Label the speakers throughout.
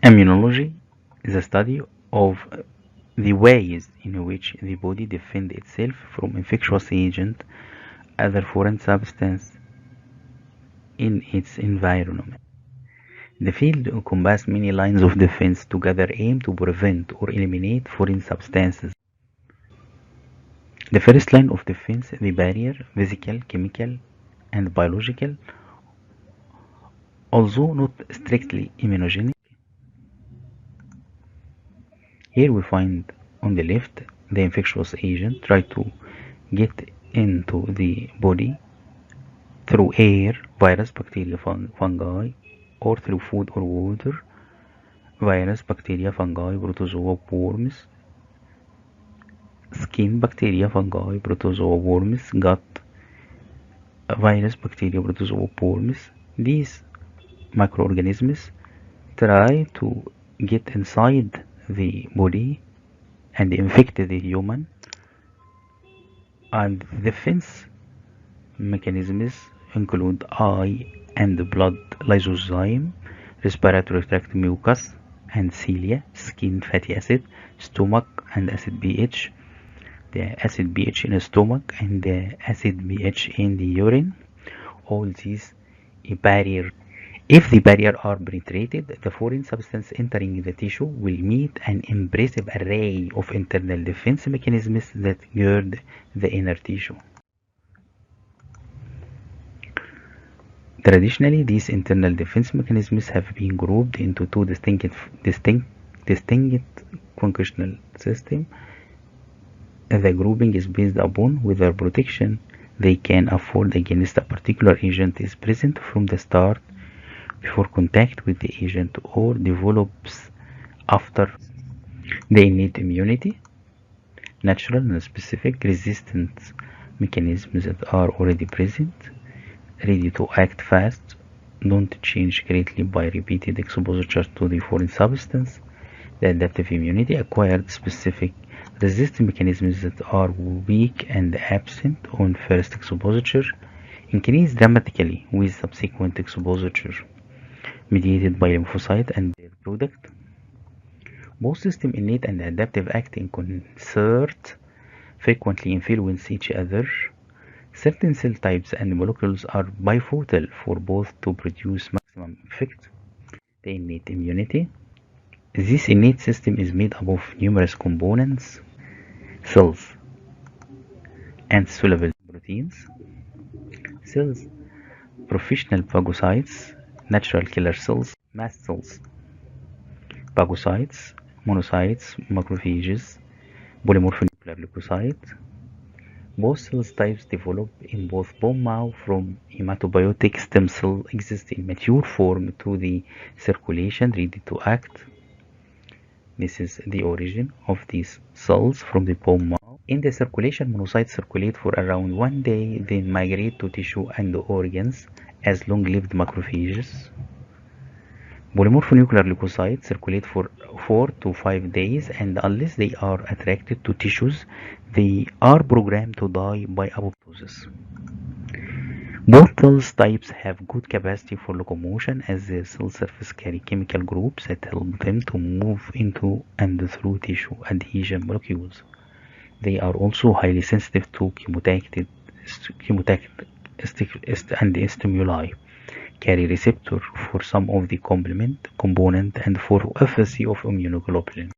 Speaker 1: Immunology is a study of the ways in which the body defends itself from infectious agent, other foreign substance in its environment. The field encompasses many lines of defense together aim to prevent or eliminate foreign substances. The first line of defense, the barrier, physical, chemical, and biological, although not strictly immunogenic. Here we find on the left the infectious agent try to get into the body through air, virus, bacteria, fungi, or through food or water, virus, bacteria, fungi, protozoa, worms, skin, bacteria, fungi, protozoa, worms, gut, virus, bacteria, protozoa, worms. These microorganisms try to get inside the body and infect the human, and defense mechanisms include eye and blood lysozyme, respiratory tract mucus and cilia, skin fatty acid, stomach and acid pH, the acid pH in the stomach and the acid pH in the urine. All these a barrier. If the barrier are penetrated, the foreign substance entering the tissue will meet an impressive array of internal defense mechanisms that guard the inner tissue. Traditionally, these internal defense mechanisms have been grouped into two distinct functional systems. The grouping is based upon whether protection they can afford against a particular agent is present from the start before contact with the agent or develops after. The innate immunity, natural and specific resistance mechanisms that are already present, ready to act fast, don't change greatly by repeated exposure to the foreign substance. The adaptive immunity, acquired specific resistance mechanisms that are weak and absent on first exposure, increase dramatically with subsequent exposure, mediated by lymphocyte and their product. Both system innate and adaptive act in concert, frequently influence each other. Certain cell types and molecules are bifocal for both to produce maximum effect. The innate immunity. This innate system is made up of numerous components, cells, and soluble proteins. Cells, professional phagocytes, natural killer cells, mast cells, phagocytes, monocytes, macrophages, polymorphonuclear leukocytes. Both cell types develop in both bone marrow from hematopoietic stem cell exist in mature form to the circulation ready to act. This is the origin of these cells from the bone marrow. In the circulation, monocytes circulate for around 1 day, then migrate to tissue and organs as long-lived macrophages. Polymorphonuclear leukocytes circulate for 4 to 5 days, and unless they are attracted to tissues, they are programmed to die by apoptosis. Both cell types have good capacity for locomotion, as their cell surface carry chemical groups that help them to move into and through tissue adhesion molecules. They are also highly sensitive to chemotactic and stimuli, carry receptor for some of the component and for efficacy of immunoglobulin.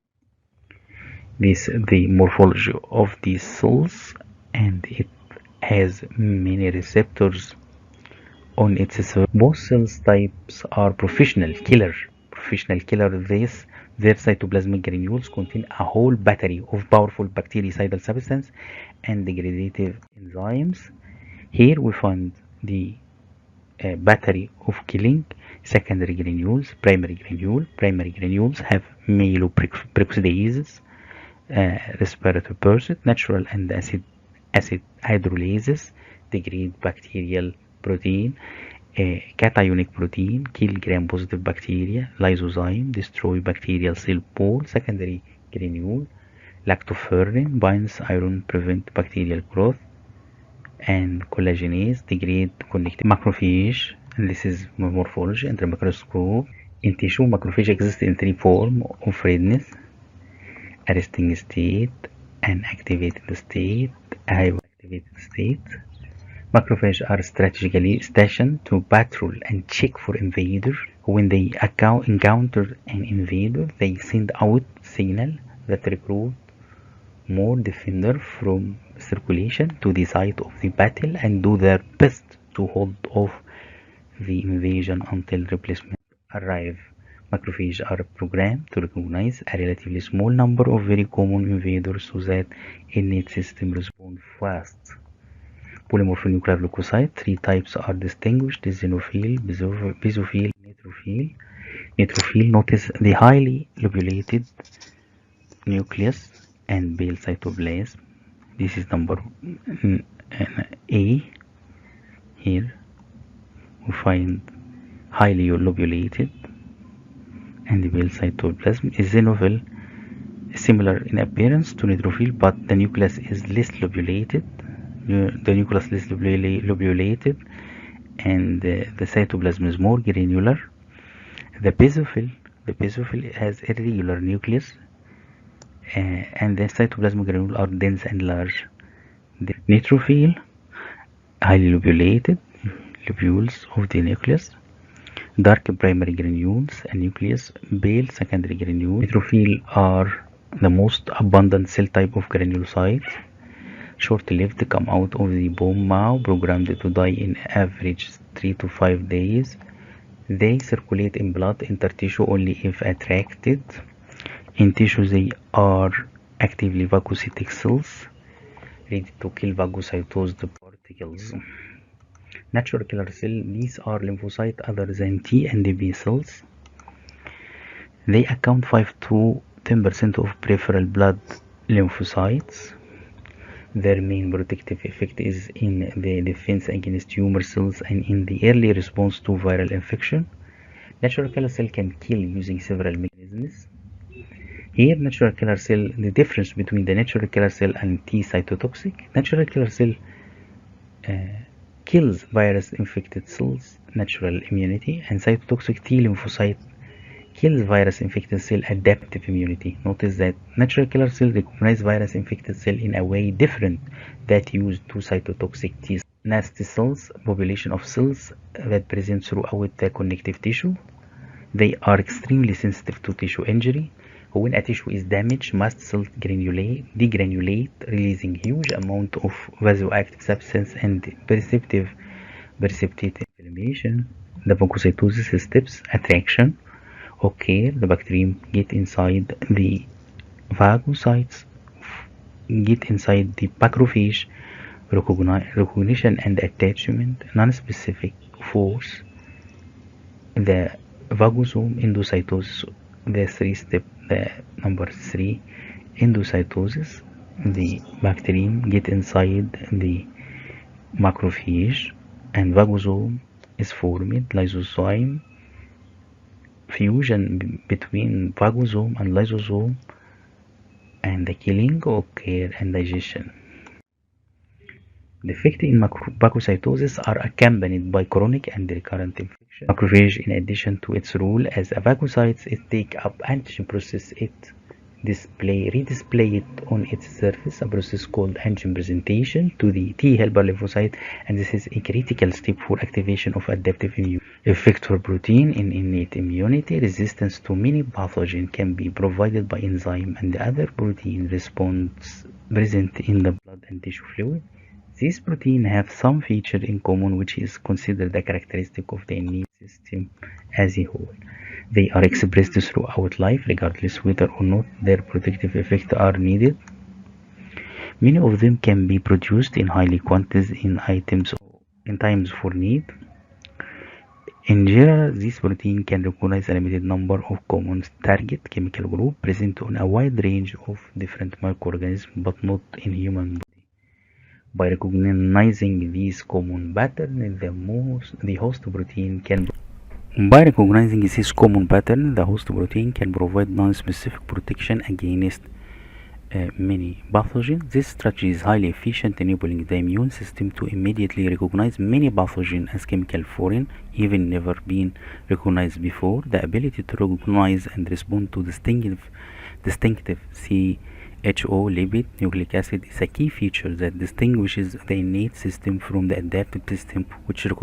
Speaker 1: This is the morphology of these cells, and it has many receptors on its surface. Both cell types are professional killer. Their cytoplasmic granules contain a whole battery of powerful bactericidal substances and degradative enzymes. Here we find the battery of killing secondary granules, primary granules have myeloperoxidases, respiratory parasite, natural and acid hydrolases, degrade bacterial protein, cationic protein, kill gram-positive bacteria, lysozyme, destroy bacterial cell wall, secondary granule, lactoferrin binds iron, prevent bacterial growth, and collagenase degrade connective macrophage. And this is morphology under microscope. In tissue, macrophage exists in three forms of readiness: a resting state, an activated state, a hyperactivated state. Macrophages are strategically stationed to patrol and check for invaders. When they encounter an invader, they send out signal that recruit more defenders from circulation to the site of the battle and do their best to hold off the invasion until replacement arrive. Macrophages are programmed to recognize a relatively small number of very common invaders so that innate system respond fast. Polymorphonuclear leukocytes, three types are distinguished: eosinophil, basophil, neutrophil. Neutrophil, notice the highly lobulated nucleus and pale cytoplasm. This is number A. Here we find highly lobulated and the pale cytoplasm. Eosinophil is similar in appearance to neutrophil, but the nucleus is less lobulated. And the cytoplasm is more granular. The basophil has irregular nucleus, and the cytoplasmic granules are dense and large. The neutrophil, highly lobulated lobules of the nucleus, dark primary granules and nucleus, pale secondary granules. Neutrophil are the most abundant cell type of granulocytes. Short-lived, come out of the bone marrow, programmed to die in average 3 to 5 days. They circulate in blood, intertissue only if attracted. In tissue, they are actively phagocytic cells, ready to kill phagocytosed particles. Natural killer cell, these are lymphocytes other than T and B cells. They account 5 to 10% of peripheral blood lymphocytes. Their main protective effect is in the defense against tumor cells and in the early response to viral infection. Natural killer cell can kill using several mechanisms. Here, natural killer cell, the difference between the natural killer cell and T cytotoxic. Natural killer cell kills virus-infected cells, natural immunity, and cytotoxic T lymphocyte kills virus-infected cell, adaptive immunity. Notice that natural killer cell recognize virus-infected cell in a way different that use two cytotoxic T nasty cells, population of cells that present throughout the connective tissue. They are extremely sensitive to tissue injury. When a tissue is damaged, mast cells degranulate, releasing huge amount of vasoactive substance and precipitate inflammation. The phagocytosis steps attraction occur. The bacterium get inside the phagocytes, get inside the macrophage, recognition and attachment, non-specific force, the phagosome, endocytosis, the number 3, endocytosis. The bacterium get inside the macrophage and phagosome is formed. Lysozyme fusion between phagosome and lysosome, and the killing occur and digestion. Defects in phagocytosis are accompanied by chronic and recurrent infection. Macrophage, in addition to its role as a phagocyte, it takes up antigen process. It redisplay it on its surface, a process called antigen presentation to the T helper lymphocyte, and this is a critical step for activation of adaptive immunity. Effector protein in innate immunity resistance to many pathogens can be provided by enzyme and other protein response present in the blood and tissue fluid. These proteins have some feature in common which is considered a characteristic of the innate system as a whole. They are expressed throughout life regardless whether or not their protective effects are needed. Many of them can be produced in high quantities in times for need. In general, this protein can recognize a limited number of common target chemical groups present on a wide range of different microorganisms, but not in human body. By recognizing these common patterns, the host protein can provide non-specific protection against many pathogens. This strategy is highly efficient, enabling the immune system to immediately recognize many pathogens as chemical foreign, even never been recognized before. The ability to recognize and respond to distinctive CHO lipid nucleic acid is a key feature that distinguishes the innate system from the adaptive system, which recognizes